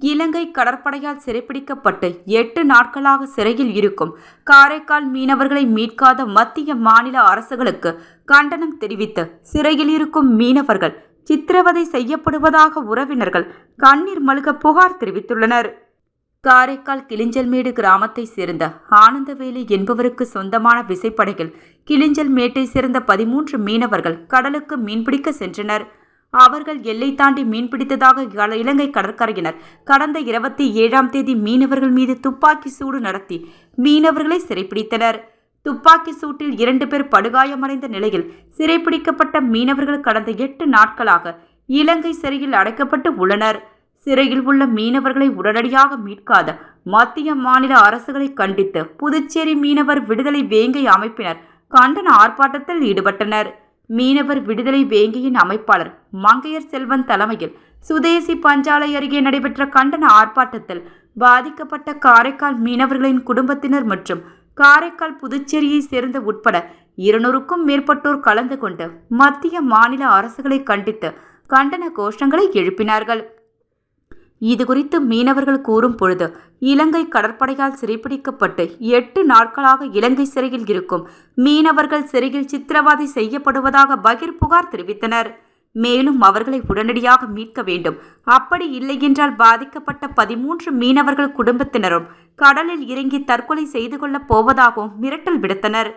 இலங்கை கடற்படையால் சிறைப்பிடிக்கப்பட்டு 8 நாட்களாக சிறையில் இருக்கும் காரைக்கால் மீனவர்களை மீட்காத மத்திய மாநில அரசுகளுக்கு கண்டனம் தெரிவித்து சிறையில் இருக்கும் மீனவர்கள் சித்திரவதை செய்யப்படுவதாக உறவினர்கள் கண்ணீர் மல்க புகார் தெரிவித்துள்ளனர். காரைக்கால் கிளிஞ்சல்மேடு கிராமத்தை சேர்ந்த ஆனந்தவேலு என்பவருக்கு சொந்தமான விசைப்படகில் கிளிஞ்சல்மேட்டை சேர்ந்த 13 மீனவர்கள் கடலுக்கு மீன்பிடிக்க சென்றனர். அவர்கள் எல்லை தாண்டி மீன்பிடித்ததாக இலங்கை கடற்கரையினர் கடந்த 27ஆம் தேதி மீனவர்கள் மீது துப்பாக்கி சூடு நடத்தி மீனவர்களை சிறைப்பிடித்தனர். துப்பாக்கி சூட்டில் 2 பேர் படுகாயமடைந்த நிலையில் சிறைப்பிடிக்கப்பட்ட மீனவர்கள் கடந்த 8 நாட்களாக இலங்கை சிறையில் அடைக்கப்பட்டு உள்ளனர். சிறையில் உள்ள மீனவர்களை உடனடியாக மீட்காத மத்திய மாநில அரசுகளை கண்டித்து புதுச்சேரி மீனவர் விடுதலை வேங்கை அமைப்பினர் கண்டன ஆர்ப்பாட்டத்தில் ஈடுபட்டனர். மீனவர் விடுதலை வேங்கையின் அமைப்பாளர் மங்கையர் செல்வன் தலைமையில் சுதேசி பஞ்சாலை அருகே நடைபெற்ற கண்டன ஆர்ப்பாட்டத்தில் பாதிக்கப்பட்ட காரைக்கால் மீனவர்களின் குடும்பத்தினர் மற்றும் காரைக்கால் புதுச்சேரியை சேர்ந்த உட்பட 200க்கும் மேற்பட்டோர் கலந்து கொண்டு மத்திய மாநில அரசுகளை கண்டித்து கண்டன கோஷங்களை எழுப்பினார்கள். இதுகுறித்து மீனவர்கள் கூறும் பொழுது, இலங்கை கடற்படையால் சிறைப்பிடிக்கப்பட்டு 8 நாட்களாக இலங்கை சிறையில் இருக்கும் மீனவர்கள் சிறையில் சித்திரவதை செய்யப்படுவதாக பகீர் புகார் தெரிவித்தனர். மேலும் அவர்களை உடனடியாக மீட்க வேண்டும், அப்படி இல்லை என்றால் பாதிக்கப்பட்ட 13 மீனவர்கள் குடும்பத்தினரும் கடலில் இறங்கி தற்கொலை செய்து கொள்ளப் போவதாகவும் மிரட்டல் விடுத்தனர்.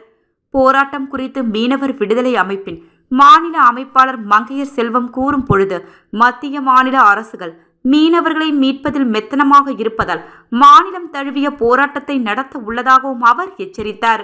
போராட்டம் குறித்து மீனவர் விடுதலை அமைப்பின் மாநில அமைப்பாளர் மங்கையர் செல்வம் கூறும் பொழுது, மத்திய மாநில அரசுகள் மீனவர்களை மீட்பதில் மெத்தனமாக இருப்பதால் மாநிலம் தழுவிய போராட்டத்தை நடத்த உள்ளதாகவும் அவர் எச்சரித்தார்.